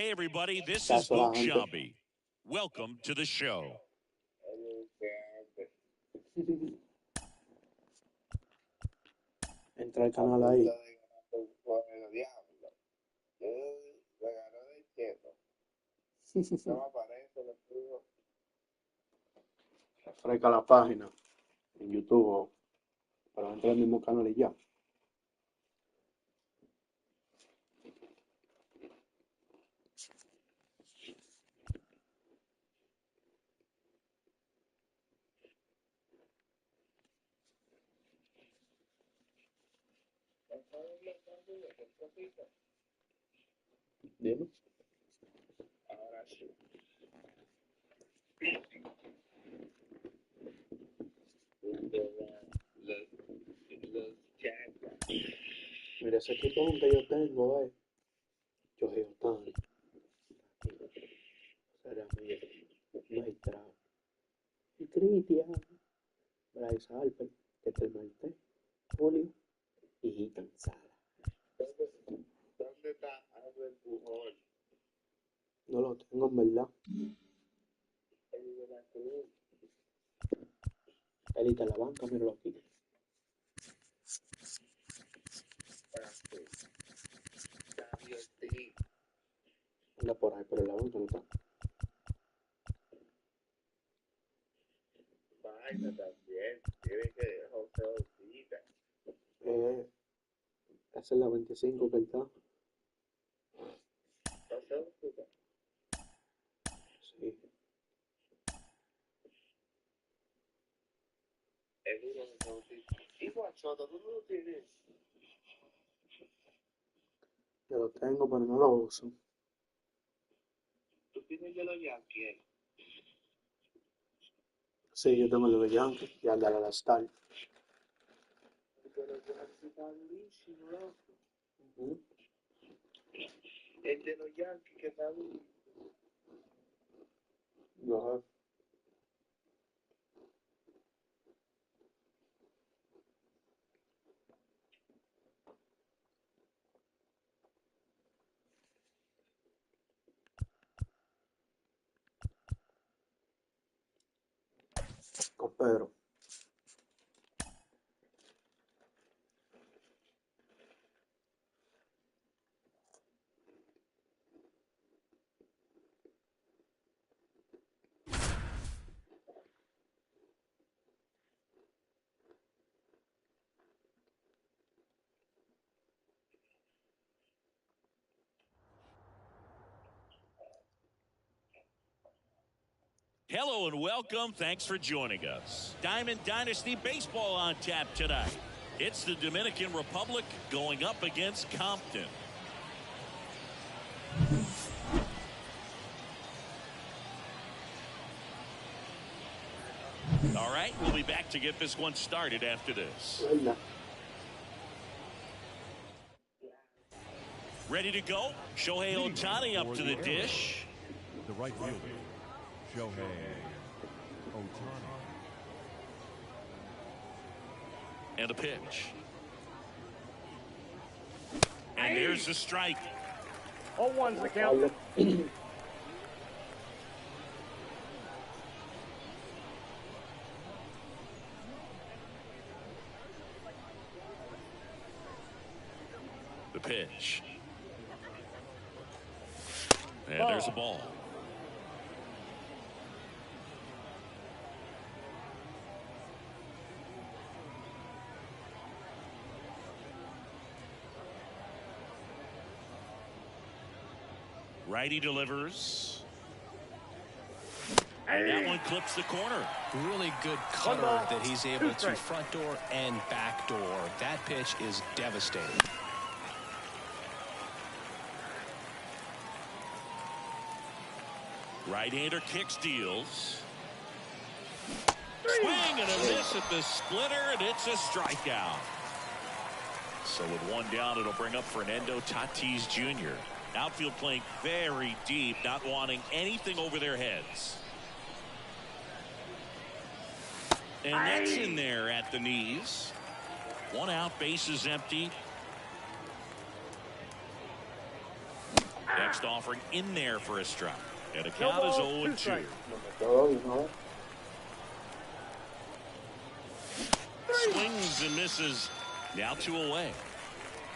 Hey, everybody, this is Luke Shabby. Welcome to the show. Entra al canal ahí. Refresca la página en YouTube, pero entra al mismo canal y ya. Dime. Ahora sí. Los Jaguars. Mira ese equipo que yo tengo, yo tan será mi magistrado. Y Cristian, Bryce Harper, que te Marte, Julio y Ethan Sala. ¿Dónde está Albert Pujol? No lo tengo en verdad. El de la Cruz. Él está en la banca, míralo aquí. Sabio Tri. Anda por ahí, pero en la banca no está. Vaina también. Tiene que José Ortega. Esa es la 25 que él está. José Ortega. Sí. El uno de José Ortega. Y Guachota, ¿tú no lo tienes? Yo lo tengo, pero no lo uso. Tú tienes de los Yankees. Sí, yo tengo el de Yankees y al de la Star. Pero los Yankees está durísimo, loco. El de los Yankees que está durísimo. No, con Pedro. Hello and welcome. Thanks for joining us. Diamond Dynasty Baseball on tap tonight. It's the Dominican Republic going up against Compton. All right, we'll be back to get this one started after this. Ready to go? Shohei Ohtani up to the dish. The right fielder, Shohei Ohtani. And a pitch. And there's the strike. 0-1's the count. The pitch. And there's a ball. Righty delivers. And that one clips the corner. Really good cutter that he's able to front door and back door. That pitch is devastating. Right-hander kick steals. Swing and a miss at the splitter, and it's a strikeout. So with one down, it'll bring up Fernando Tatis Jr. Outfield playing very deep, not wanting anything over their heads. And that's in there at the knees. One out, base is empty. Next offering in there for a strike. And the count is 0-2. Swings and misses. Now 2 away.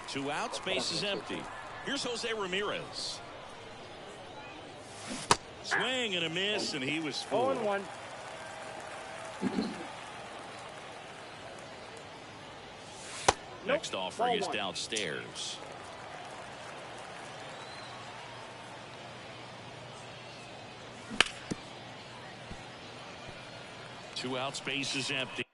2 outs, base is empty. Here's Jose Ramirez. Swing and a miss, and he was fooled. 0-1. Next offering is downstairs. Two outs, base is empty.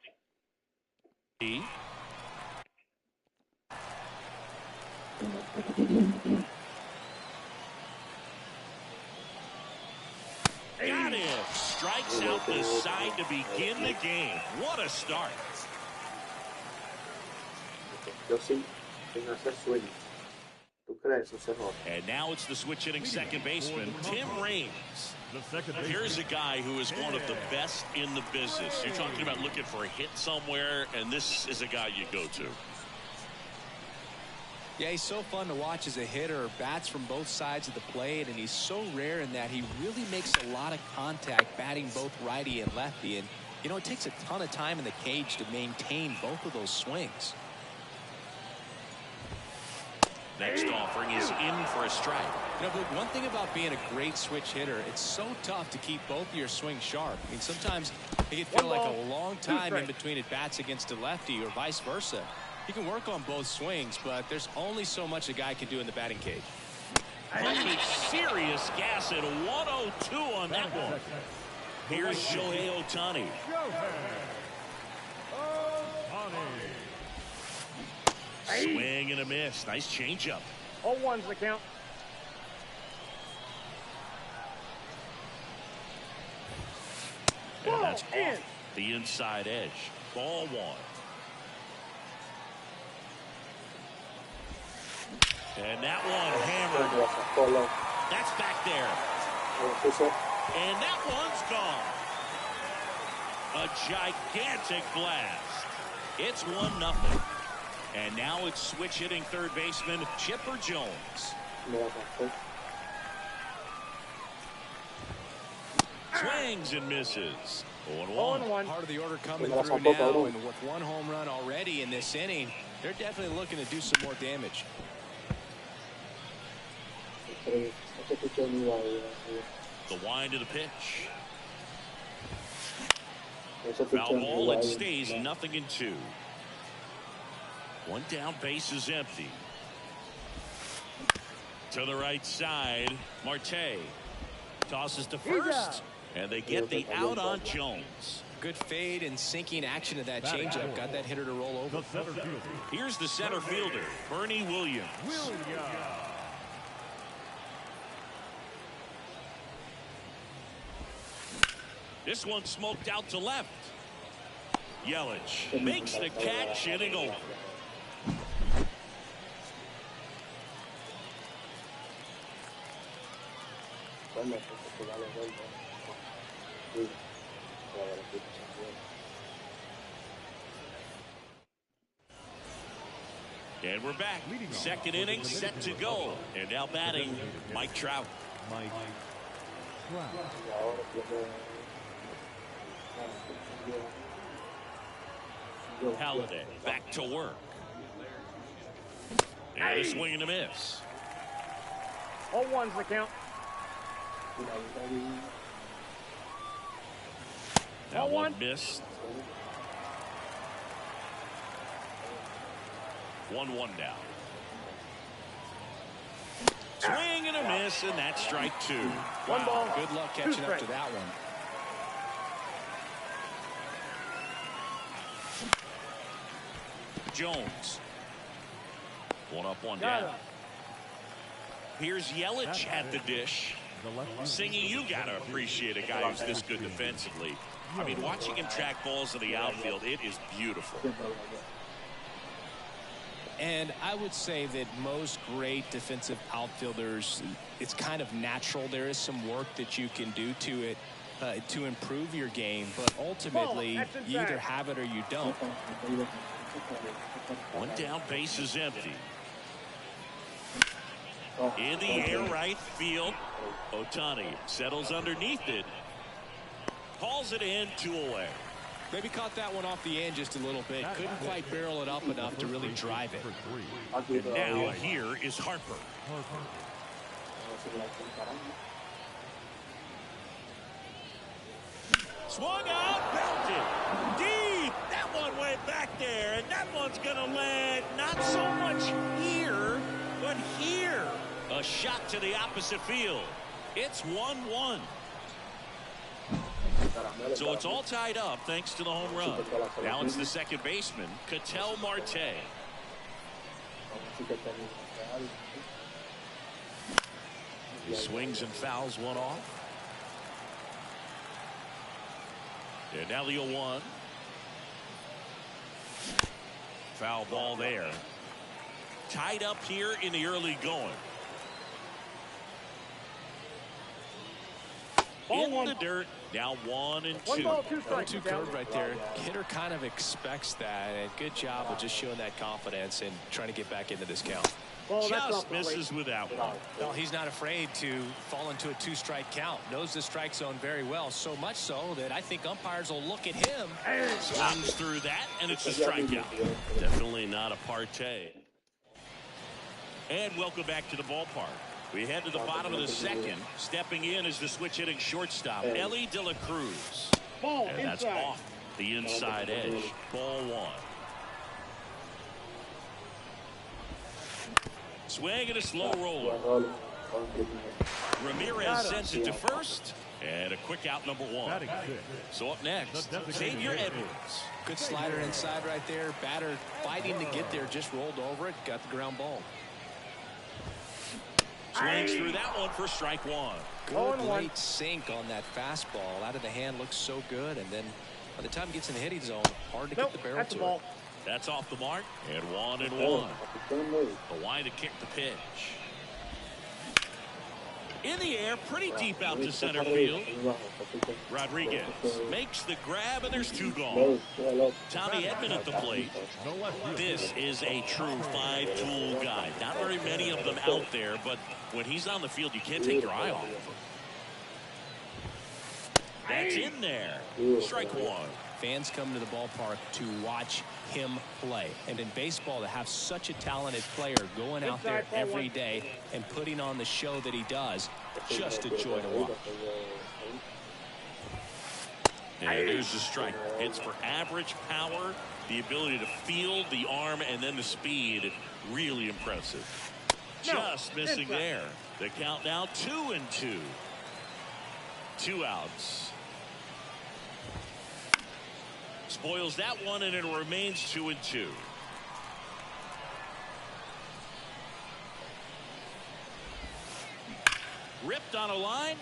Got it. Strikes out the side to begin the game. What a start. Yo sí, tengo que hacer swing. ¿Tú crees? And now it's the switch hitting second baseman, Tim Raines. Here's a guy who is one of the best in the business. You're talking about looking for a hit somewhere, and this is a guy you go to. Yeah, he's so fun to watch as a hitter. Bats from both sides of the plate, and he's so rare in that he really makes a lot of contact batting both righty and lefty. And, you know, it takes a ton of time in the cage to maintain both of those swings. Next offering is in for a strike. You know, but one thing about being a great switch hitter, it's so tough to keep both of your swings sharp. I mean, sometimes it can feel like a long time in between at bats against a lefty or vice versa. He can work on both swings, but there's only so much a guy can do in the batting cage. Pumping serious gas at 102 on that one. Here's Shohei Ohtani. Swing and a miss. Nice changeup. 0-1's the count. And that's off the inside edge. Ball 1. And that one hammered. That's back there. And that one's gone. A gigantic blast. It's 1-0. And now it's switch hitting third baseman Chipper Jones. Swings and misses. 0-1. Part of the order coming through now, and with 1 home run already in this inning, they're definitely looking to do some more damage. The wind of the pitch. Foul ball, it stays 0-2. 1 down, base is empty. To the right side, Marte tosses to first, and they get the out on Jones. Good fade and sinking action of that changeup got that hitter to roll over. Here's the center fielder, Bernie Williams. This one smoked out to left. Yelich makes the catch, inning over. And we're back. Second inning set to go. And now batting Mike Trout. Halliday back to work. And a swing and a miss. 0-1's the count. That one missed. 1-1 now. Swing and a miss, and that's strike 2. 1 ball. Good luck catching up to that one. Jones. 1 up, 1 down. Here's Yelich at the dish. Singy, you gotta appreciate a guy who's this good defensively. I mean, watching him track balls in the outfield, it is beautiful. And I would say that most great defensive outfielders, it's kind of natural. There is some work that you can do to it to improve your game, but ultimately you either have it or you don't. 1 down, base is empty. In the air right field. Ohtani settles underneath it. Hauls it in, 2 away. Maybe caught that one off the end just a little bit. Couldn't quite barrel it up enough to really drive it. And now here is Harper. Swung out, belted. Deep. That one went back there, and that one's going to land not so much here, but here. A shot to the opposite field. It's 1-1. So it's all tied up thanks to the home run. Now it's the second baseman, Ketel Marte. He swings and fouls one off. And now the 0-1. Foul ball there. Tied up here in the early going. In the dirt. Now 1-2. 1-2 curve right there. Hitter kind of expects that, and good job of just showing that confidence and trying to get back into this count. Just misses with that one. Well, he's not afraid to fall into a 2-strike count. Knows the strike zone very well, so much so that I think umpires will look at him. Swings through that, and it's a strikeout. Definitely not a partay. And welcome back to the ballpark. We head to the bottom of the second. Stepping in is the switch-hitting shortstop, Ellie De La Cruz. And that's off the inside edge. Ball 1. Swing and a slow roller. Ramirez sends it to first. And a quick out, number 1. So up next, Xavier Edwards. Good slider inside right there. Batter fighting to get there. Just rolled over it. Got the ground ball. Swings through that one for strike 1. Good late sink on that fastball. Out of the hand looks so good. And then by the time it gets in the hitting zone, hard to get the barrel to it. That's off the mark. And 1-1. The line to kick the pitch. In the air, pretty deep out to center field. Rodriguez makes the grab, and there's 2 gone. Tommy Edman at the plate. This is a true 5-tool guy. Not very many of them out there, but when he's on the field, you can't take your eye off of him. That's in there. Strike 1. Fans come to the ballpark to watch him play. And in baseball, to have such a talented player going out there every day and putting on the show that he does, just a joy to watch. And there's the strike. Hits for average power, the ability to field, the arm, and then the speed. Really impressive. Just missing there. The count now 2-2. 2 outs. Spoils that one, and it remains 2-2. Ripped on a line.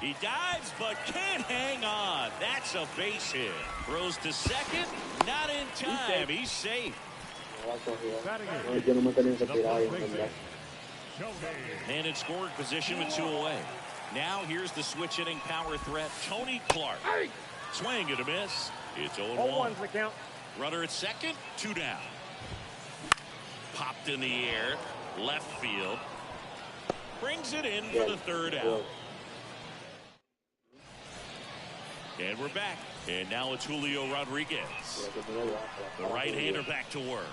He dives, but can't hang on. That's a base hit. Throws to second. Not in time. He's safe. And in scoring position with 2 away. Now here's the switch-hitting power threat, Tony Clark. Swing and a miss. It's 0-1. The count. Runner at second, 2 down. Popped in the air, left field. Brings it in for the 3rd out. And we're back. And now it's Julio Rodriguez. The right-hander back to work.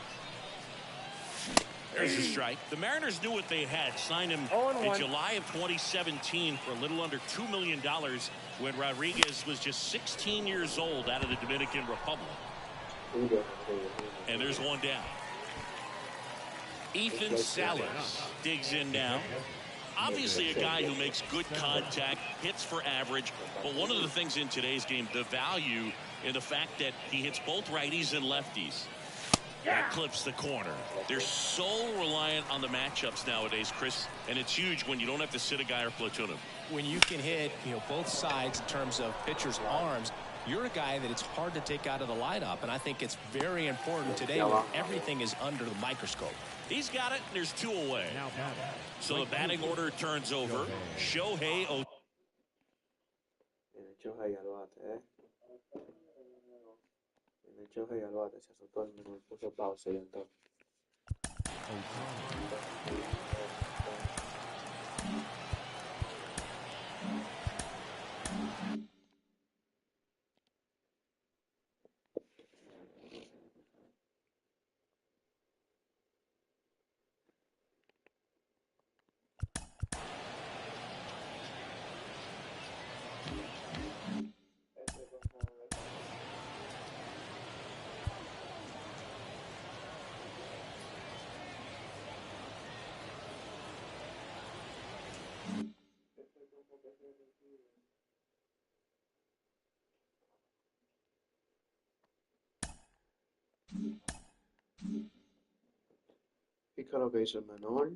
There's a strike. The Mariners knew what they had. Signed him in July of 2017 for a little under $2 million when Rodriguez was just 16 years old out of the Dominican Republic. And there's 1 down. Ethan Salas digs in now. Obviously a guy who makes good contact, hits for average, but one of the things in today's game, the value in the fact that he hits both righties and lefties. That clips the corner. They're so reliant on the matchups nowadays, Chris, and it's huge when you don't have to sit a guy or platoon him. When you can hit, both sides in terms of pitchers' arms, you're a guy that it's hard to take out of the lineup, and I think it's very important today when everything is under the microscope. He's got it, and there's 2 away. So the batting order turns over. Shohei Ohtani. Shohei al bate, se azotó el menú, puso pausa y entró. es lo que dice el menor.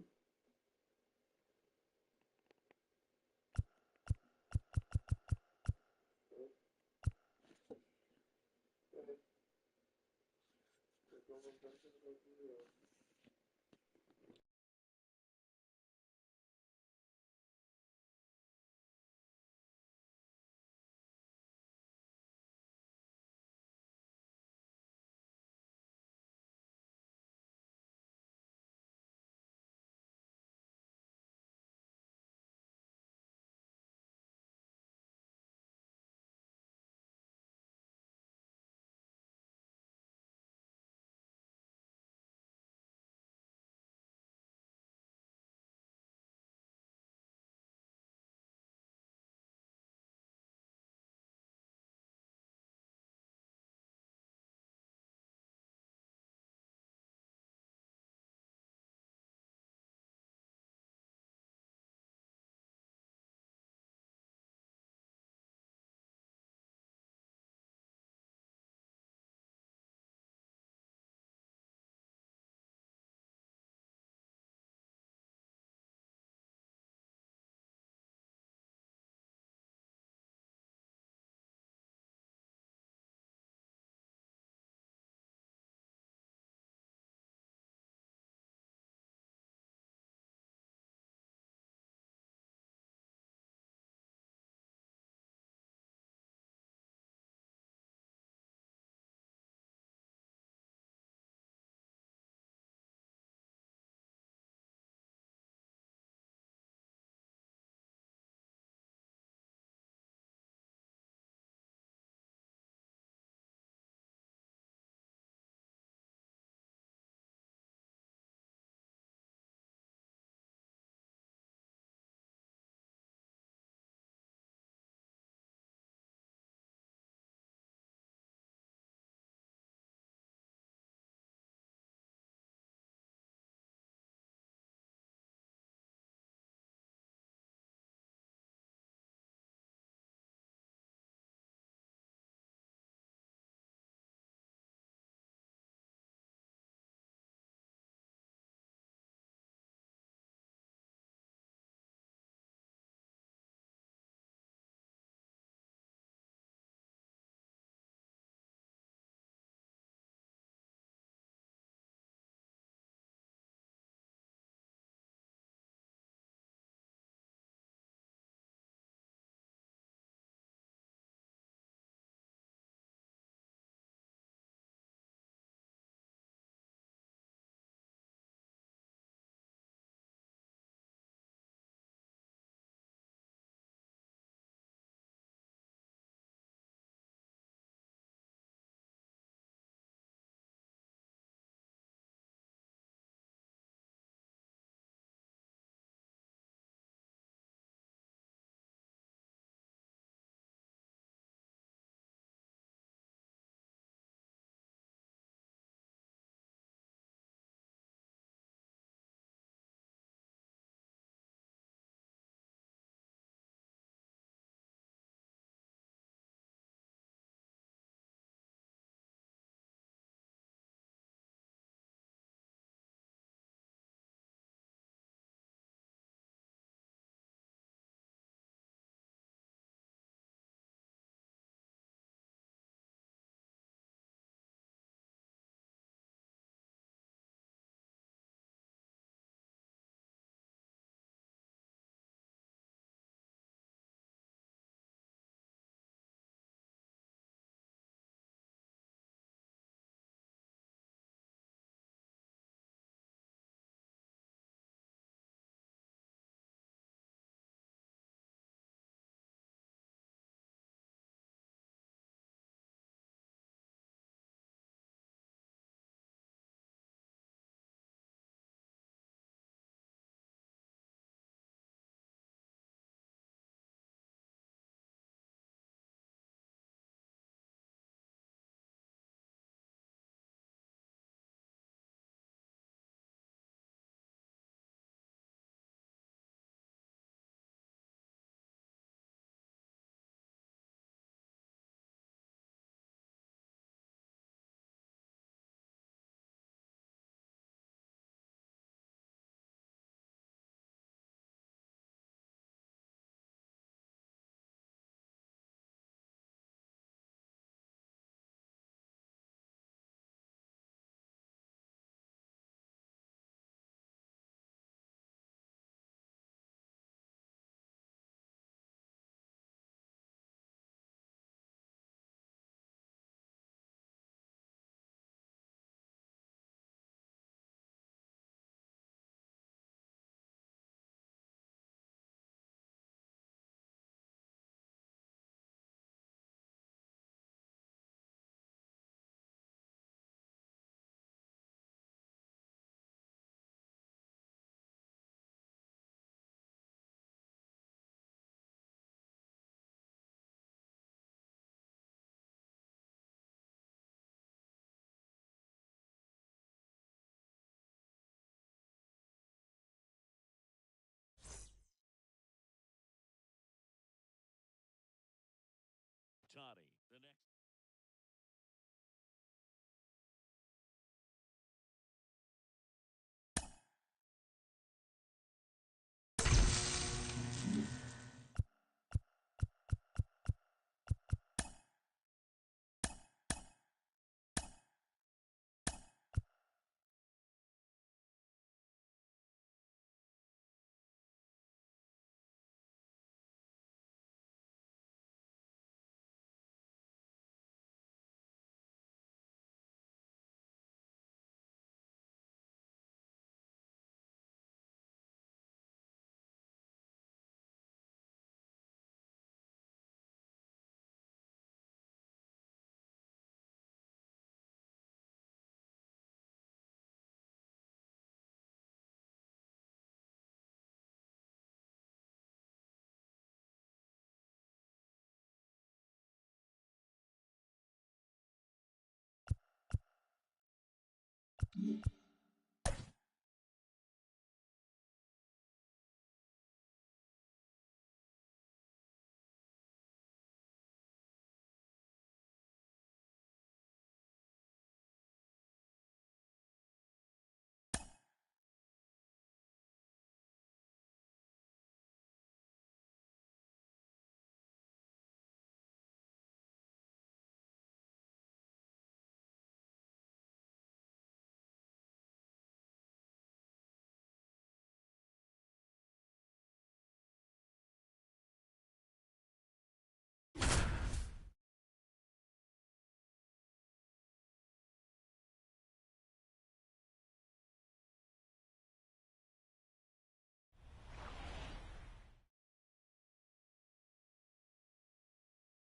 Ohtani, the next.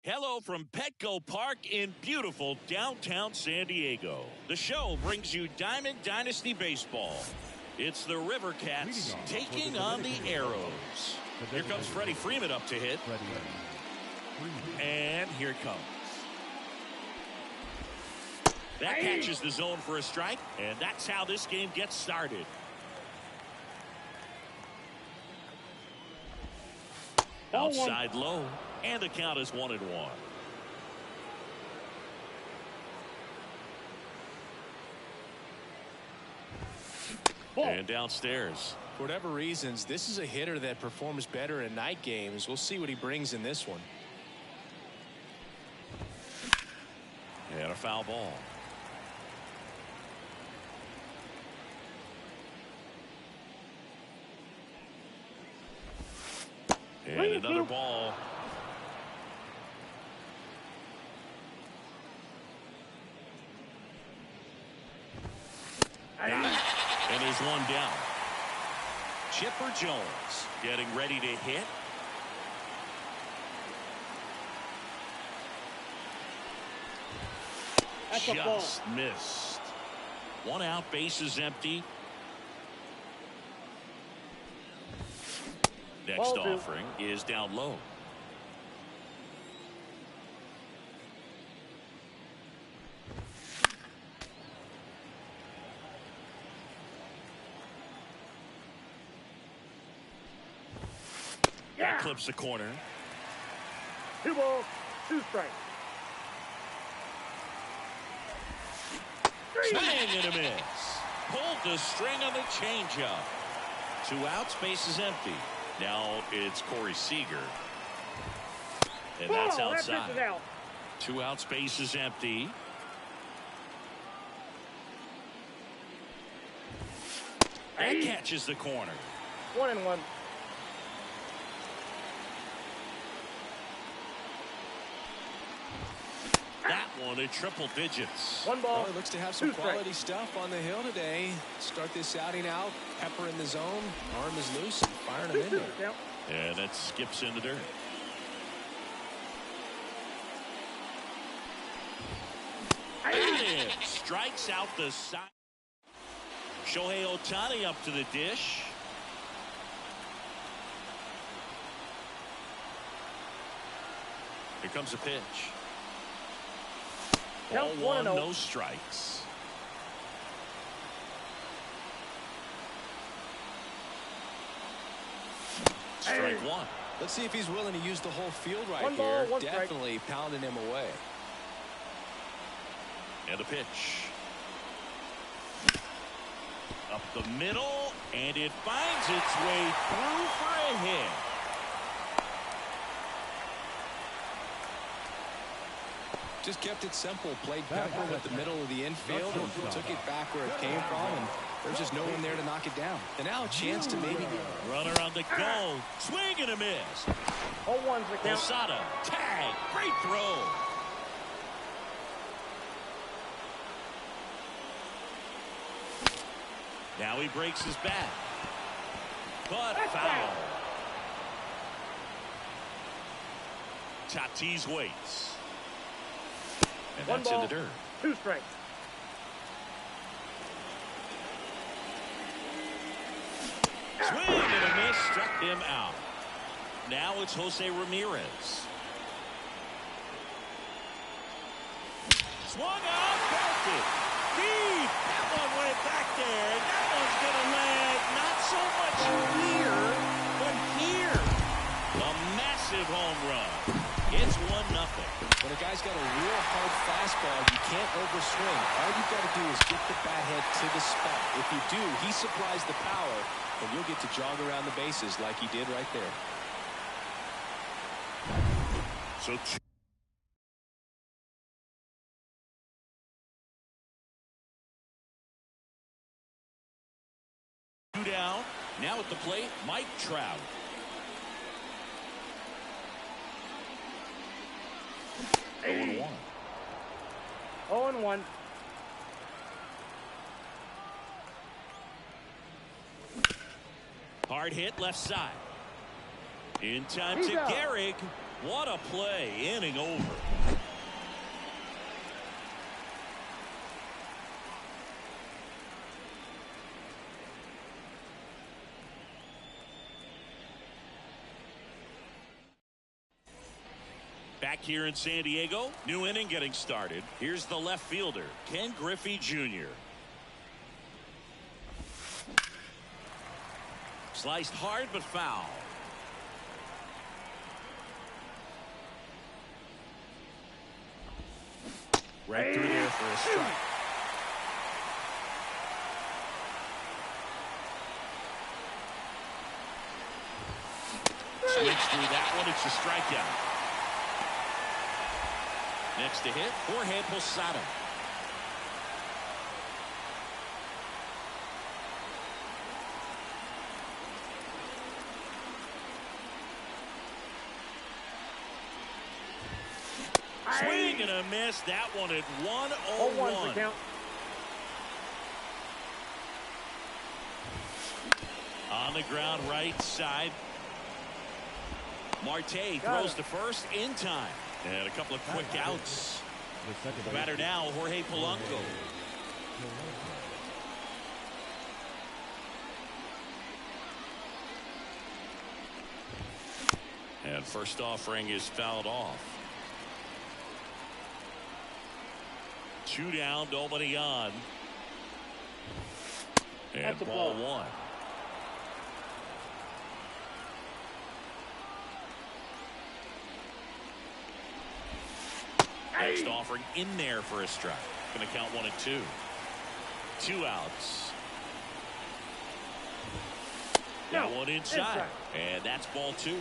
Hello from Petco Park in beautiful downtown San Diego. The show brings you Diamond Dynasty Baseball. It's the River Cats taking on the Arrows. Here comes Freddie Freeman up to hit. And here it comes. That catches the zone for a strike, and that's how this game gets started. Outside low, and the count is 1-1. And downstairs. For whatever reasons, this is a hitter that performs better in night games. We'll see what he brings in this one. And a foul ball. And another ball. And there's one down. Chipper Jones getting ready to hit. Just missed. One out, bases empty. Next offering is down low. That clips the corner. 2 balls, 2 strikes. Swing and a miss. Pulled the string on the changeup. 2 outs, bases empty. Now it's Corey Seager. And that's outside. 2 outs, bases empty. That catches the corner. 1-1. That one in triple digits. 1 ball. Well, he looks to have some quality stuff on the hill today. Start this outing out. Pepper in the zone. Arm is loose and firing him in there. And that skips in the dirt. And strikes out the side. Shohei Ohtani up to the dish. Here comes a pitch. Ball 1, no strikes. Strike 1. Let's see if he's willing to use the whole field right One ball, here. one strike. Definitely pounding him away. And a pitch. Up the middle, and it finds its way through for a hit. Just kept it simple. Played pepper with the middle of the infield and took it back where it came from, and there's just no one there to knock it down. And now a chance to maybe get... Runner on the go. Swing and a miss. 0-1's the count. Posada. Tag. Great throw. Now he breaks his bat. But foul. Tatis waits. And One that's ball, in the dirt. 2 strikes. Swing and a miss. Struck him out. Now it's Jose Ramirez. Swung out. Belted. Deep. That one went back there. And that one's going to land not so much here, but here. A massive home run. It's 1-0. When a guy's got a real hard fastball, you can't overswing. All you've got to do is get the bat head to the spot. If you do, he supplies the power, and you'll get to jog around the bases like he did right there. So two down. Now at the plate, Mike Trout. Hey. 0-1. 0-1. Hard hit left side. In time He's to out. Gehrig. What a play. Inning over. Back here in San Diego, new inning getting started. Here's the left fielder, Ken Griffey Jr. Sliced hard but foul. Right through there for a strike. Swings through that one. It's a strikeout. Next to hit, Jorge Posada. Swing and a miss. That one at 0-1's the 1-0-1. count. On the ground right side. Marte throws to first in time. And a couple of quick outs. The batter now, Jorge Polanco. And first offering is fouled off. 2 down, nobody on. And That's a ball ball. 1. Next offering in there for a strike. Going to count 1 and 2. 2 outs. Now one inside. And that's ball 2.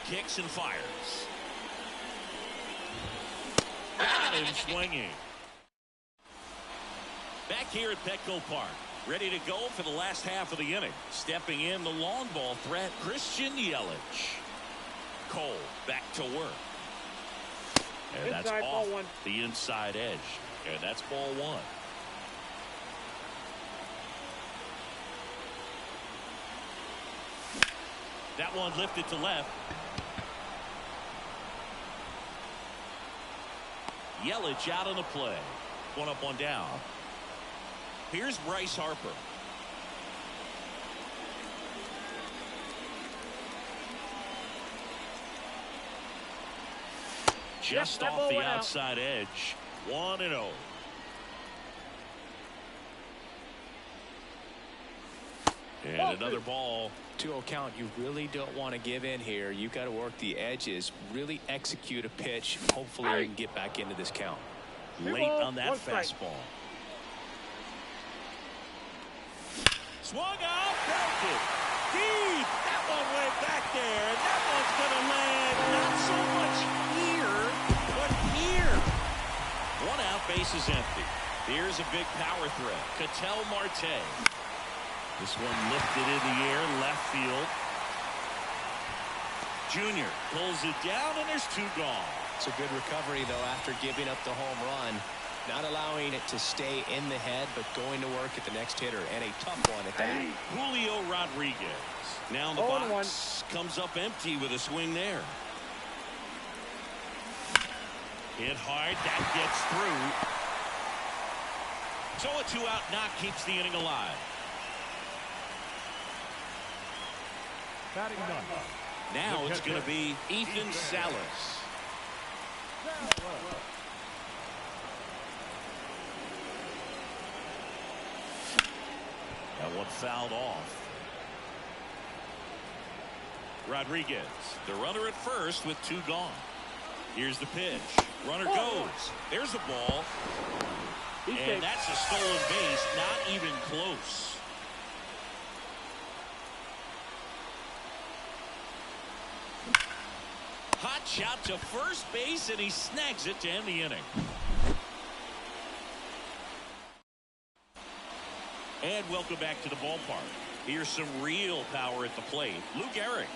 Kicks and fires. Got him swinging. Back here at Petco Park, ready to go for the last half of the inning. Stepping in the long ball threat, Christian Yelich. Cole back to work. And that's Inside, off ball 1. the inside edge. And that's ball 1. That one lifted to left. Yelich out on the play. 1 up, 1 down. Here's Bryce Harper. just that off ball the went out. outside edge. 1-0. And another ball. 2-0 count. You really don't want to give in here. You've got to work the edges, really execute a pitch. Hopefully you can get back into this count. Late on that fastball. Swung out, broke it. Deep. That one went back there. And that one's going to land not so much here, but here. 1 out, base is empty. Here's a big power threat. Ketel Marte. This one lifted in the air, left field. Junior pulls it down, and there's 2 gone. It's a good recovery, though, after giving up the home run. Not allowing it to stay in the head, but going to work at the next hitter, and a tough one at that. Julio Rodriguez. Now in the box. Comes up empty with a swing there. Hit hard. That gets through. So a 2-out knock keeps the inning alive. Batting ninth. Now it's going to be Ethan Salas. That one fouled off. Rodriguez, the runner at first with 2 gone. Here's the pitch. Runner goes. There's the ball. And that's a stolen base. Not even close. Hot shot to first base, and he snags it to end the inning. And welcome back to the ballpark. Here's some real power at the plate. Lou Gehrig.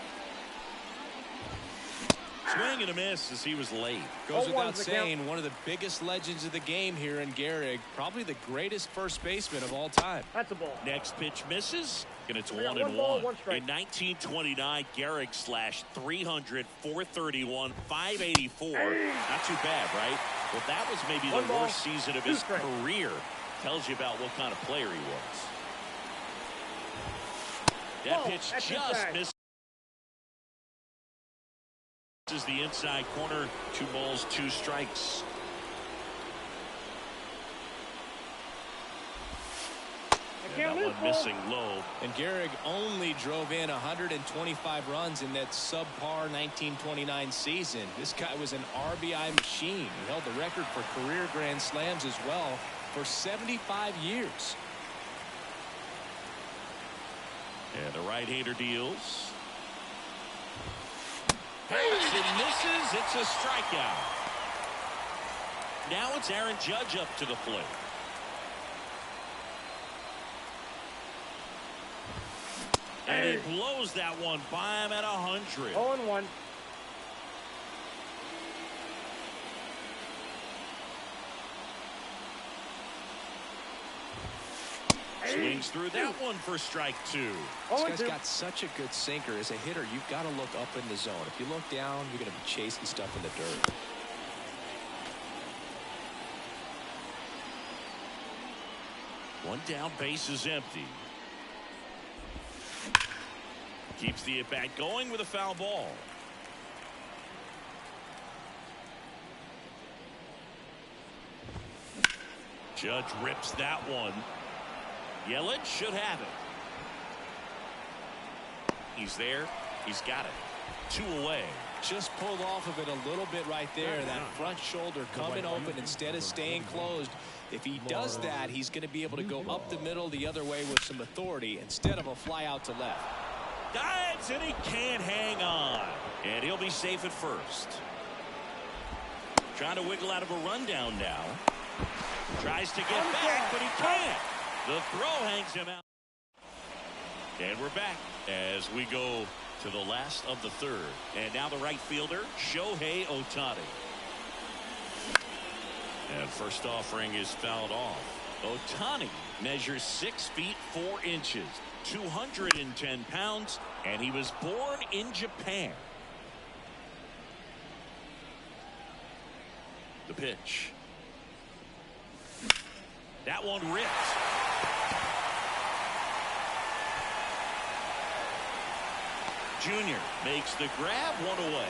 Swing and a miss as he was late. Goes without saying, one of the biggest legends of the game here in Gehrig. Probably the greatest first baseman of all time. That's a ball. Next pitch misses, and it's 1-1. In 1929, Gehrig slashed 300, 431, 584. Not too bad, right? Well, that was maybe the worst season of his career. Tells you about what kind of player he was. That pitch just missed. This is the inside corner. 2 balls, 2 strikes. And that one missing low. And Gehrig only drove in 125 runs in that subpar 1929 season. This guy was an RBI machine. He held the record for career grand slams as well for 75 years. And the right-hander deals. Pass and misses. It's a strikeout. Now it's Aaron Judge up to the plate. And he blows that one by him at 100. 0-1. Swings through that one for strike 2. This guy's got such a good sinker. As a hitter, you've got to look up in the zone. If you look down, you're going to be chasing stuff in the dirt. One down, base is empty. Keeps the at-bat going with a foul ball. Judge rips that one. Yelich should have it. He's there. He's got it. 2 away. Just pulled off of it a little bit right there. That front shoulder coming open instead of staying closed. If he does that, he's going to be able to go up the middle the other way with some authority instead of a fly out to left. Dives, and he can't hang on. And he'll be safe at first. Trying to wiggle out of a rundown now. Tries to get back, but he can't. The throw hangs him out. And we're back as we go to the last of the 3rd. And now the right fielder, Shohei Ohtani. And first offering is fouled off. Ohtani measures 6 feet 4 inches, 210 pounds, and he was born in Japan. The pitch. That one ripped. Junior makes the grab, 1 away.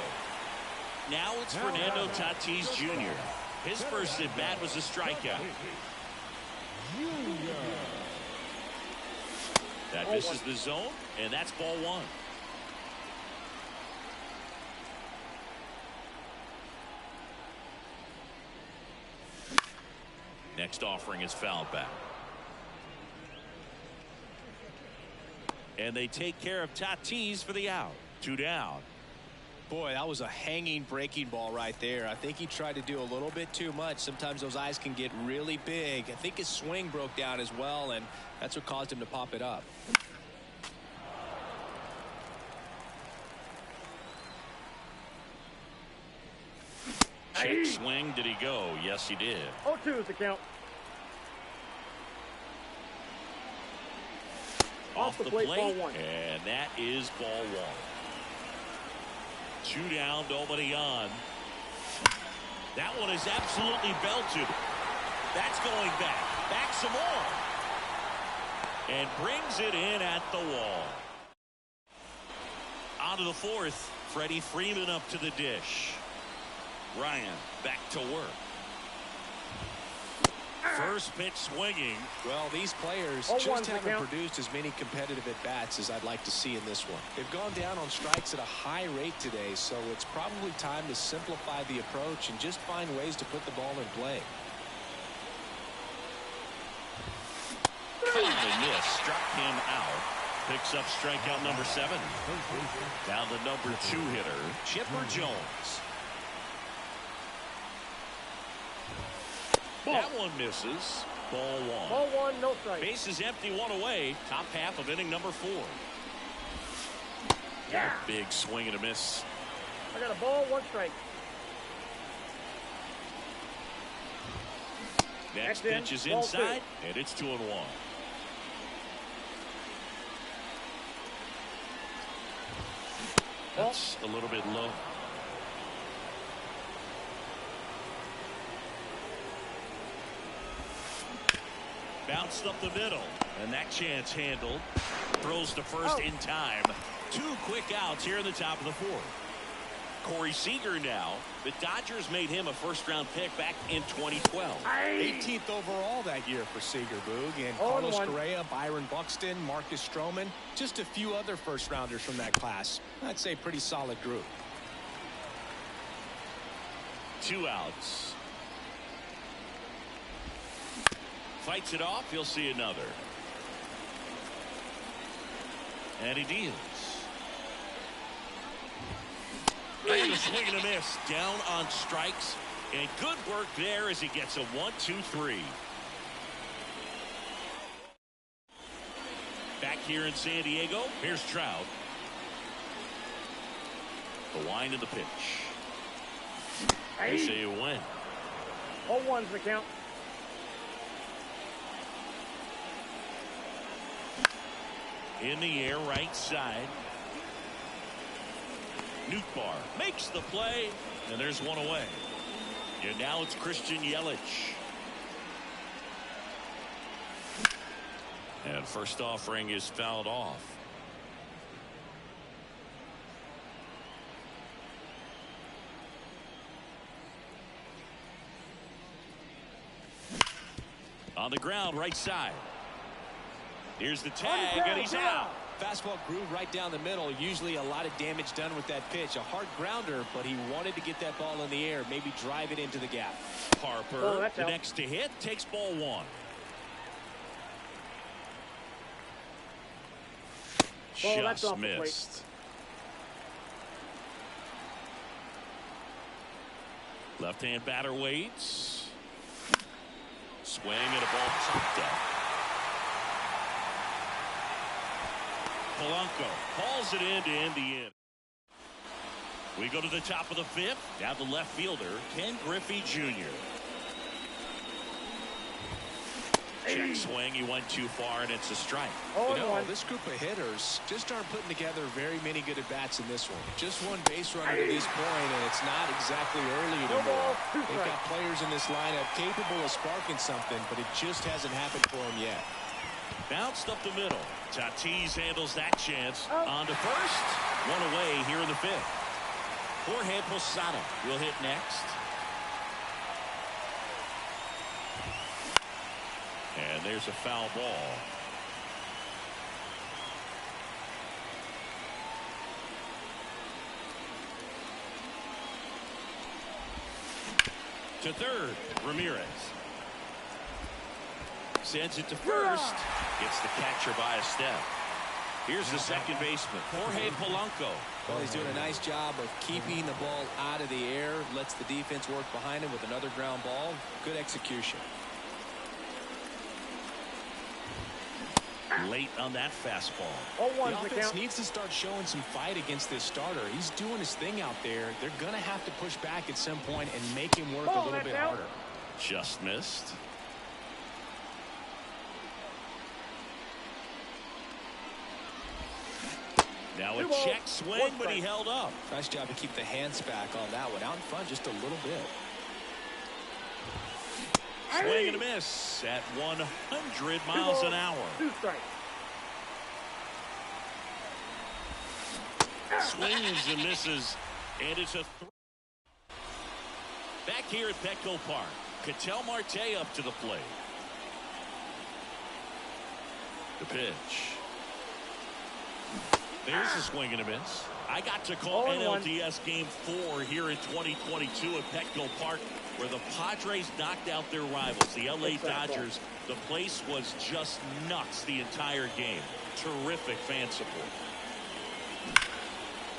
Now it's Fernando Tatis Jr. His first at bat was a strikeout. That misses the zone, and that's ball one. Next offering is fouled back. And they take care of Tatis for the out. 2 down. Boy, that was a hanging breaking ball right there. I think he tried to do a little bit too much. Sometimes those eyes can get really big. I think his swing broke down as well, and that's what caused him to pop it up. Check swing. Did he go? Yes, he did. 0-2 is the count. Off the plate, ball one. And that is ball one. 2 down, nobody on. That one is absolutely belted. That's going back. Back some more. And brings it in at the wall. On to the fourth. Freddie Freeman up to the dish. Ryan back to work. First pitch swinging. Well, these players just haven't produced as many competitive at-bats as I'd like to see in this one. They've gone down on strikes at a high rate today, so it's probably time to simplify the approach and just find ways to put the ball in play. The miss struck him out. Picks up strikeout number 7. Down the number 2 hitter, Chipper Jones. That one misses. Ball one. Ball one, no strike. Base is empty, 1 away. Top half of inning number 4. Yeah. Big swing and a miss. I got a ball, 1 strike. Next pitch is inside, and it's 2-1. That's a little bit low. Bounced up the middle, and that chance handled. Throws to first in time. 2 quick outs here in the top of the 4th. Corey Seager now. The Dodgers made him a first-round pick back in 2012. 18th overall that year for Seager, Boog. And Carlos Correa, Byron Buxton, Marcus Stroman, just a few other first-rounders from that class. I'd say pretty solid group. 2 outs. Fights it off. He'll see another. And he deals. And a swing and a miss. Down on strikes. And good work there as he gets a 1-2-3. Back here in San Diego, here's Trout. The wind of the pitch. They say a win. 0-1's the count. In the air, right side. Nootbaar makes the play, and there's 1 away. And now it's Christian Yelich. And first offering is fouled off. On the ground, right side. Here's the tag, and he's out. Fastball groove right down the middle. Usually a lot of damage done with that pitch. A hard grounder, but he wanted to get that ball in the air, maybe drive it into the gap. Harper, the next to hit, takes ball 1. Just missed. Left-hand batter waits. Swing and a ball chopped up. Polanco hauls it in to end the inning. We go to the top of the 5th. Down the left fielder, Ken Griffey Jr. Check swing. He went too far, and it's a strike. You know, this group of hitters just aren't putting together very many good at-bats in this one. Just 1 base runner to this point, and it's not exactly early anymore. They've got players in this lineup capable of sparking something, but it just hasn't happened for them yet. Bounced up the middle. Tatis handles that chance. On to first. 1 away here in the 5th. Jorge Posada will hit next. And there's a foul ball. To third, Ramirez. Sends it to first. Gets the catcher by a step. Here's the second baseman, Jorge Polanco. Well, he's doing a nice job of keeping the ball out of the air. Lets the defense work behind him with another ground ball. Good execution. Late on that fastball. The offense needs to start showing some fight against this starter. He's doing his thing out there. They're going to have to push back at some point and make him work a little bit harder. Just missed. Now a check swing, but he held up. Nice job to keep the hands back on that one. Out in front just a little bit. Swing and a miss at 100 miles an hour. 2 strikes. Swings and misses, and it's a 3. Back here at Petco Park, Ketel Marte up to the plate. The pitch. There's a swing and a miss. I got to call NLDS Game 4 here in 2022 at Petco Park, where the Padres knocked out their rivals, the LA Dodgers. The place was just nuts the entire game. Terrific fan support.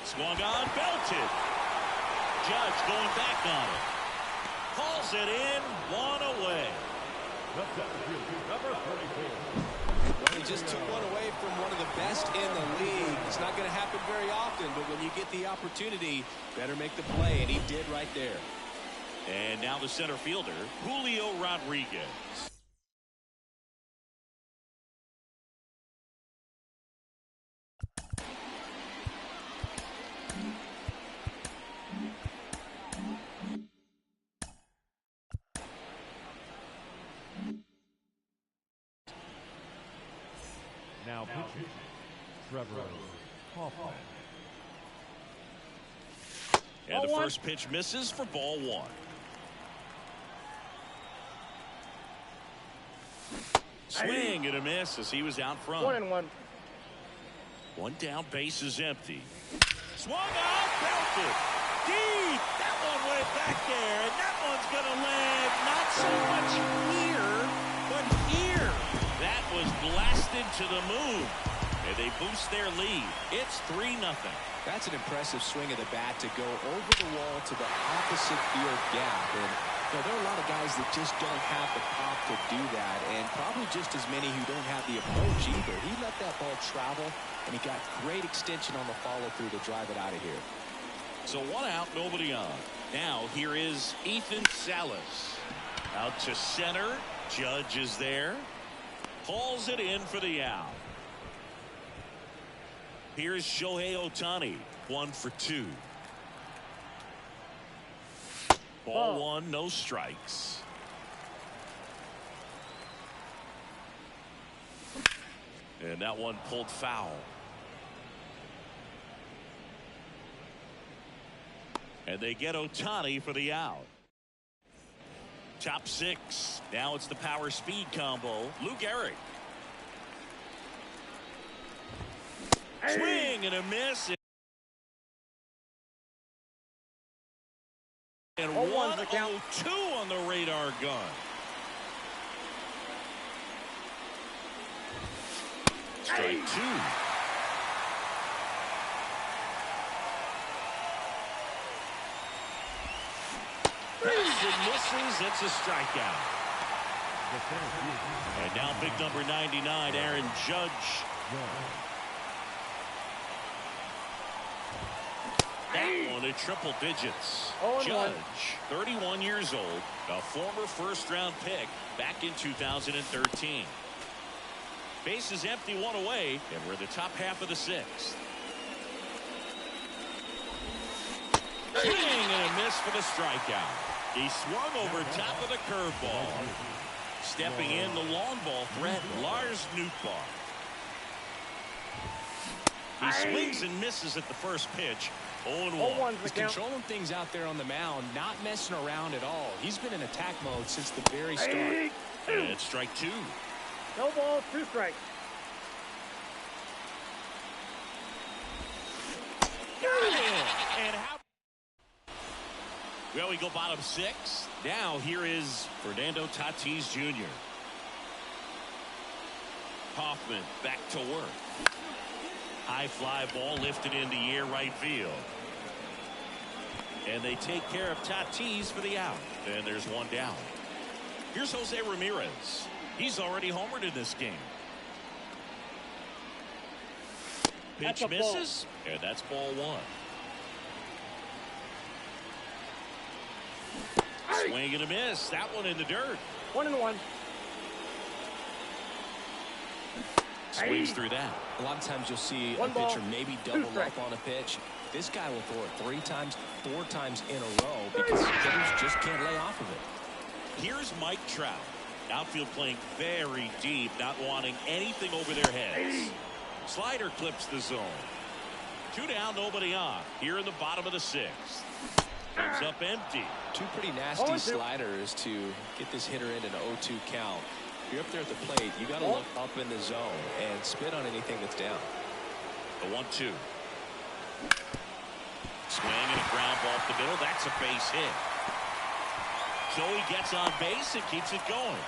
Swung on, belted. Judge going back on it. Calls it in, 1 away. Number 34. He just took one away from one of the best in the league. It's not going to happen very often, but when you get the opportunity, better make the play, and he did right there. And now the center fielder, Julio Rodriguez. Now pitching, Trevor Hoffman. And the first pitch misses for ball 1. Swing and a miss as he was out front. 1-1. One down, base is empty. Swung out, belted. Deep. That one went back there, and that one's going to land not so much here, but here. That was blasted to the moon, and they boost their lead. It's 3-0. That's an impressive swing of the bat to go over the wall to the opposite field gap. And there are a lot of guys that just don't have the pop to do that, and probably just as many who don't have the approach either. He let that ball travel, and he got great extension on the follow-through to drive it out of here. So 1 out, nobody on. Now here is Ethan Salas. Out to center. Judge is there. Pulls it in for the out. Here's Shohei Ohtani, 1 for 2. Ball 1, no strikes. And that one pulled foul. And they get Ohtani for the out. Top 6. Now it's the power speed combo. Lou Gehrig. Swing and a miss. And 1-0-2 on the radar gun. Strike 2. Misses, it's a strikeout. And now big number 99, Aaron Judge. That one at triple digits. Judge, 31 years old, a former first-round pick back in 2013. Base is empty, 1 away, and we're in the top half of the 6th. Swing and a miss for the strikeout. He swung over top of the curveball. Stepping in the long ball threat, Lars Nootbaar. He swings and misses at the first pitch. 0-1. 0-1's the He's count. controlling things out there on the mound, not messing around at all. He's been in attack mode since the very start. And strike 2. No balls, 2 strikes. And how? Well, we go bottom 6. Now here is Fernando Tatis Jr. Hoffman back to work. High fly ball lifted into the air right field. And they take care of Tatis for the out. And there's one down. Here's Jose Ramirez. He's already homered in this game. Pitch misses, and that's ball 1. Swing and a miss. That one in the dirt. 1-1. Swings through that. A lot of times you'll see a One ball, pitcher maybe 2 double strikes. up on a pitch. This guy will throw it 3 times, 4 times in a row because hitters just can't lay off of it. Here's Mike Trout. Outfield playing very deep, not wanting anything over their heads. Slider clips the zone. 2 down, nobody on. Here in the bottom of the 6th. Comes up empty. 2 pretty nasty sliders to get this hitter in an 0-2 count. If you're up there at the plate, you got to look up in the zone and spit on anything that's down. The 1-2. Swing and a ground ball up the middle. That's a base hit. So he gets on base and keeps it going.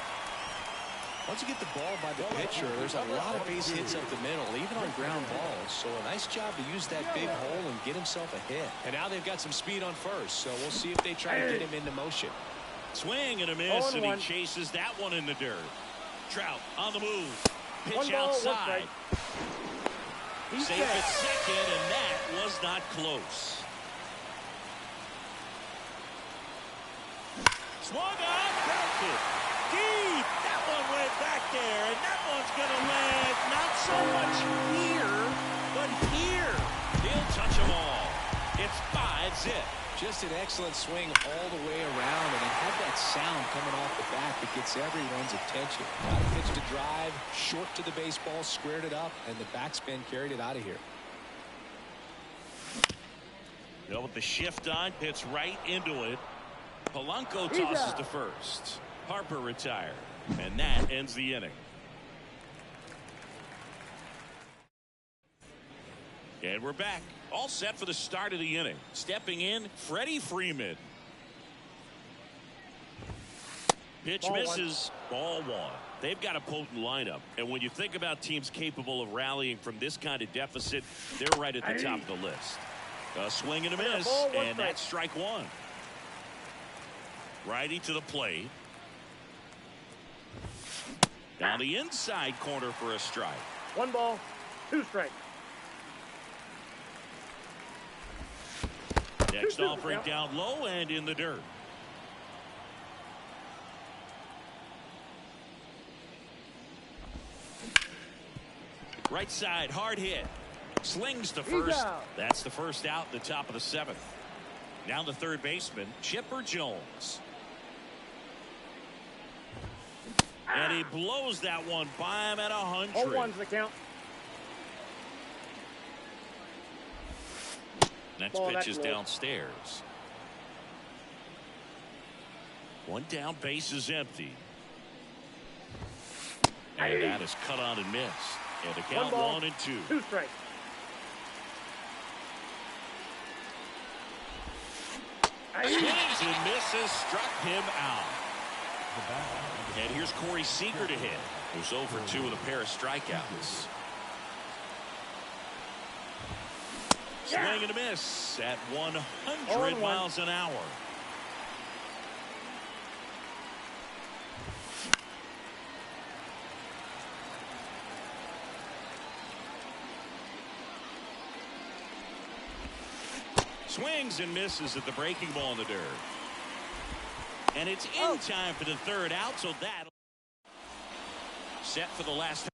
Once you get the ball by the pitcher, there's a lot of base hits up the middle, even on ground balls. So a nice job to use that big hole and get himself a hit. And now they've got some speed on first, so we'll see if they try to get him into motion. Swing and a miss, and he chases that one in the dirt. Trout on the move. Pitch 1 ball, 1 outside. He's Safe set. at second, and that was not close. Swung on, belted. Deep. That one went back there, and that one's going to land not so much here, but here. He'll touch them all. It's 5-zip. Just an excellent swing all the way around, and it had that sound coming off the bat that gets everyone's attention. Got a pitch to drive, short to the baseball, squared it up, and the backspin carried it out of here. Well, with the shift on, hits right into it. Polanco tosses to first. Harper retired, and that ends the inning. And we're back. All set for the start of the inning. Stepping in, Freddie Freeman. Pitch Ball misses. Ball 1. They've got a potent lineup. And when you think about teams capable of rallying from this kind of deficit, they're right at the top of the list. A swing and a miss, and that's strike 1. Righty to the plate. Down the inside corner for a strike. 1 ball, 2 strikes. Next offering down low and in the dirt. Right side, hard hit. Slings to first. That's the first out in the top of the 7th. Now the third baseman, Chipper Jones. And he blows that one by him at 100. 0-1's the count. Next pitch is downstairs. 1 down, base is empty. And that is cut on and missed. And the count 1 and 2. 2 strikes. Swings and misses, struck him out. And here's Corey Seager to hit, who's over 2 with a pair of strikeouts. Swing and a miss at 100 miles an hour. Swings and misses at the breaking ball in the dirt. And it's in time for the third out, so that'll set for the last.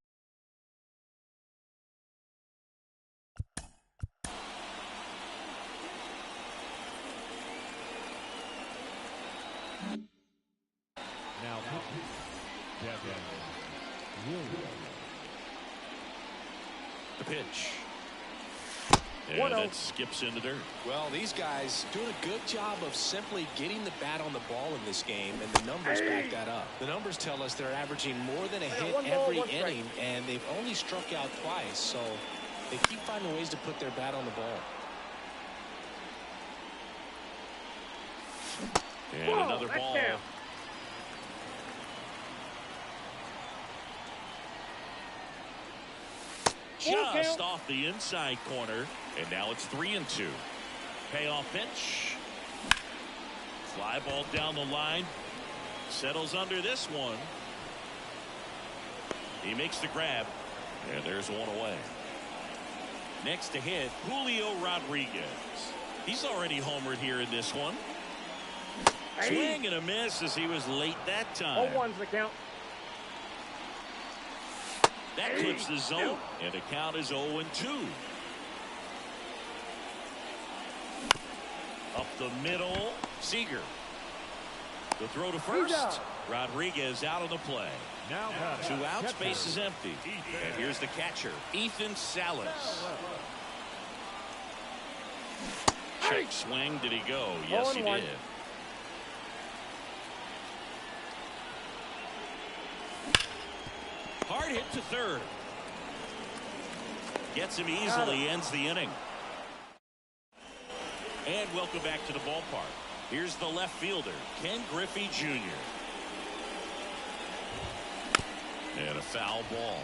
Now pitching, Devin Williams. The pitch. And 1-0. that skips in the dirt. Well, these guys doing a good job of simply getting the bat on the ball in this game, and the numbers back that up. The numbers tell us they're averaging more than a hit every inning, and they've only struck out twice, so they keep finding ways to put their bat on the ball. And another ball. Down. Just off the inside corner, and now it's 3-2. Payoff pitch. Fly ball down the line. Settles under this one. He makes the grab, and there's one away. Next to hit, Julio Rodriguez. He's already homered here in this one. Swing and a miss as he was late that time. 0-1's the count. That clips the zone, and the count is 0-2. Up the middle, Seager. The throw to first. Rodriguez out of the play. Now 2 outs, base is empty. And here's the catcher, Ethan Salas. Check swing, did he go? Yes, he 0-1. did. Hard hit to third. Gets him easily, ends the inning. And welcome back to the ballpark. Here's the left fielder, Ken Griffey Jr. And a foul ball.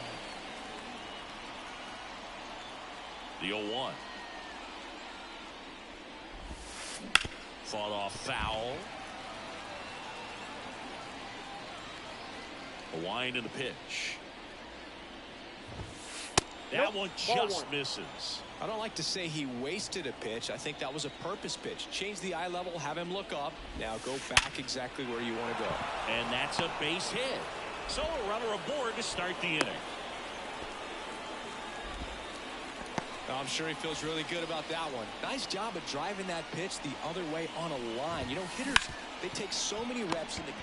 The 0-1. Fought off foul. A wind in the pitch. That one just misses. I don't like to say he wasted a pitch. I think that was a purpose pitch. Change the eye level, have him look up. Now go back exactly where you want to go. And that's a base hit. So a runner aboard to start the inning. I'm sure he feels really good about that one. Nice job of driving that pitch the other way on a line. You know, hitters, they take so many reps in the...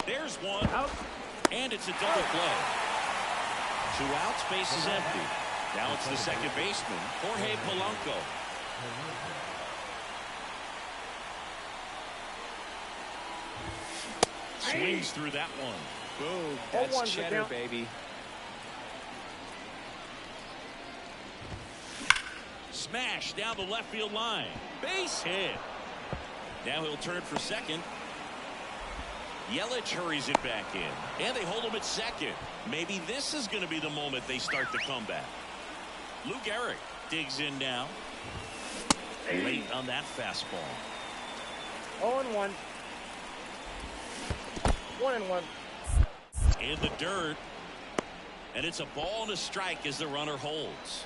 There's one. Out. And it's a double play. 2 outs, base is empty. Now it's the second baseman, Jorge Polanco. Swings through that one. Boom. That's cheddar, baby. Smash down the left field line. Base hit. Now he'll turn for second. Yelich hurries it back in. And they hold him at second. Maybe this is going to be the moment they start the comeback. Lou Gehrig digs in now. Late on that fastball. 0-1. 1-1. In the dirt. And it's a ball and a strike as the runner holds.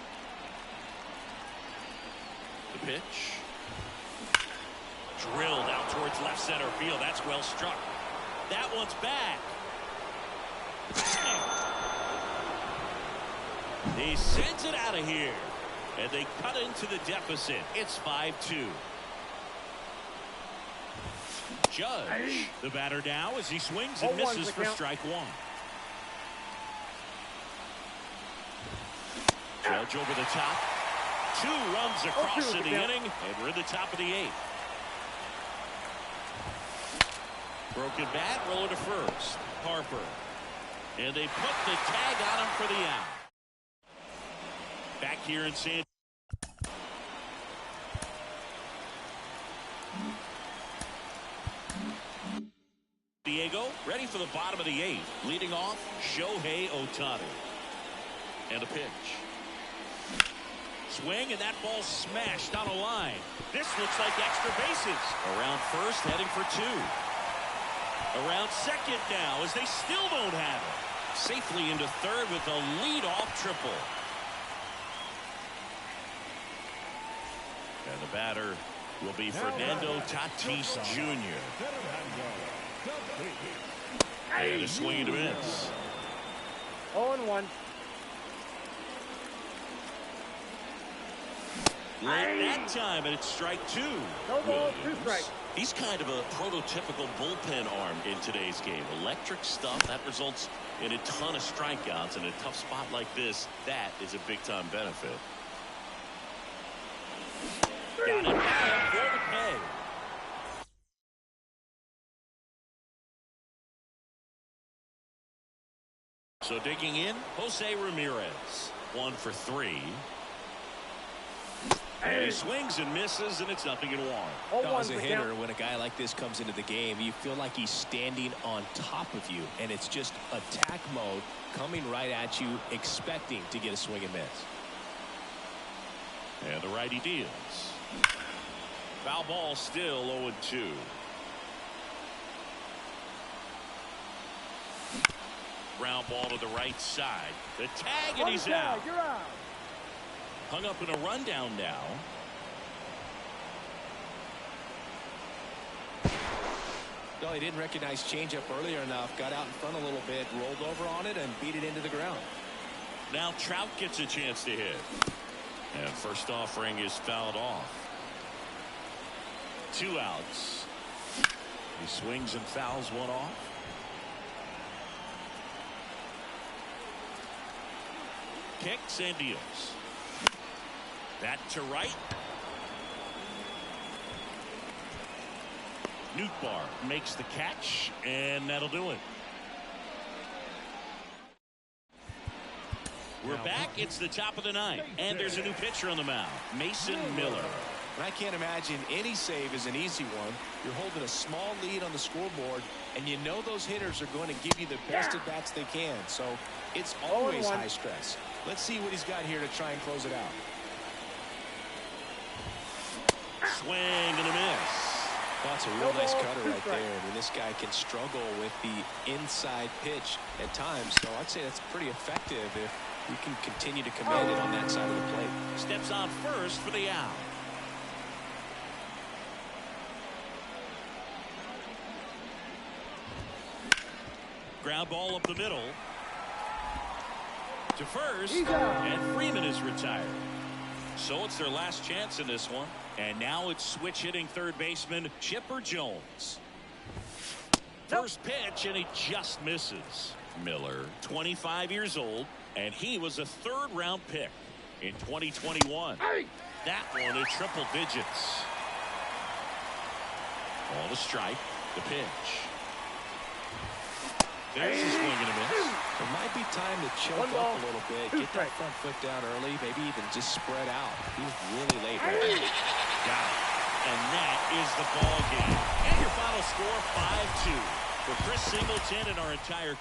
The pitch. Drilled out towards left center field. That's well struck. That one's back. He sends it out of here. And they cut into the deficit. It's 5-2. Judge, the batter now as he swings and misses for strike one. Judge over the top. 2 runs across in the inning, and we're in the top of the 8th. Broken bat, roller to first. Harper. And they put the tag on him for the out. Back here in San Diego, ready for the bottom of the 8th. Leading off, Shohei Ohtani. And a pitch. Swing, and that ball smashed on a line. This looks like extra bases. Around first, heading for 2. Around second now, as they still don't have it. Safely into third with a lead-off triple. And the batter will be Fernando Tatis Jr. And a swing and a miss. 0-1. Late that time, and it's strike 2. No ball, 2 strikes. He's kind of a prototypical bullpen arm in today's game. Electric stuff that results in a ton of strikeouts. In a tough spot like this, that is a big-time benefit. Got it back for the pay. So digging in, Jose Ramirez. 1 for 3. And he swings and misses, and it's 0-1. As a hitter, when a guy like this comes into the game, you feel like he's standing on top of you, and it's just attack mode coming right at you, expecting to get a swing and miss. And the righty deals. Foul ball, still 0-2. Ground ball to the right side. The tag, and he's out. You're out. Hung up in a rundown now. No, he didn't recognize changeup earlier enough. Got out in front a little bit, rolled over on it, and beat it into the ground. Now Trout gets a chance to hit. And first offering is fouled off. 2 outs. He swings and fouls one off. Kicks and deals. That to right. Nootbaar makes the catch, and that'll do it. We're back. It's the top of the 9th, and there's a new pitcher on the mound, Mason Miller. And I can't imagine any save is an easy one. You're holding a small lead on the scoreboard, and you know those hitters are going to give you the best at bats they can. So it's always high stress. Let's see what he's got here to try and close it out. Swing and a miss. That's a real nice cutter right there. I mean, this guy can struggle with the inside pitch at times, so I'd say that's pretty effective if we can continue to command it on that side of the plate. Steps on first for the out. Ground ball up the middle to first, and Freeman is retired. So it's their last chance in this one. And now it's switch hitting third baseman Chipper Jones. First pitch, and he just misses. Miller, 25 years old, and he was a 3rd-round pick in 2021. That one in triple digits. All the strike, the pitch. There's a swing and a miss. It might be time to choke up a little bit, get that front foot down early, maybe even just spread out. He's really late right now. Got it. And that is the ball game. And your final score, 5-2. For Chris Singleton and our entire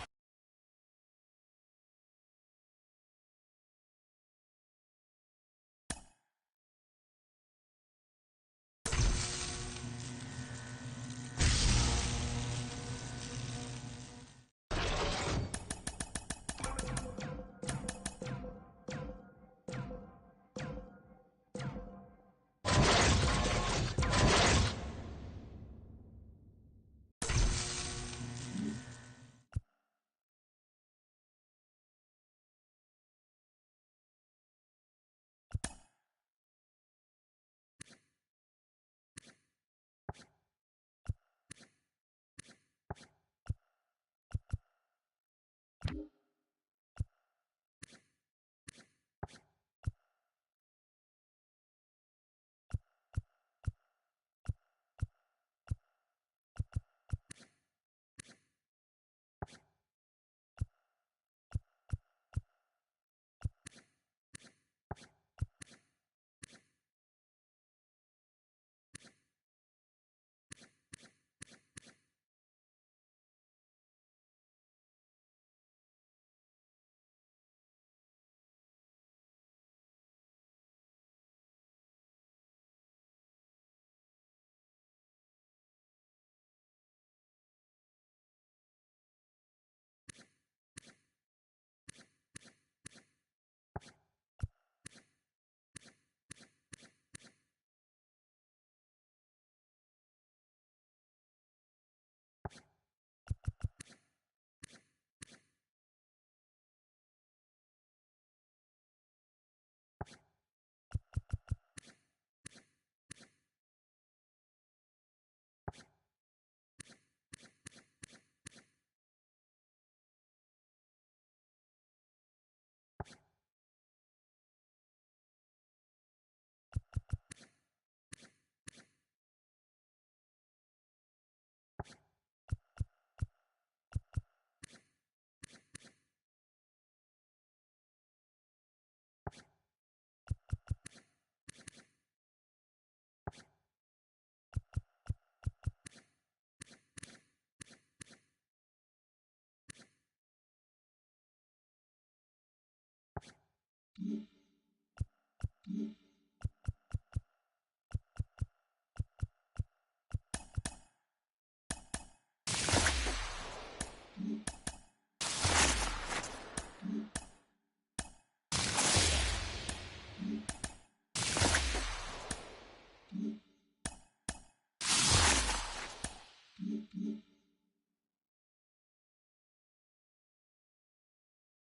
है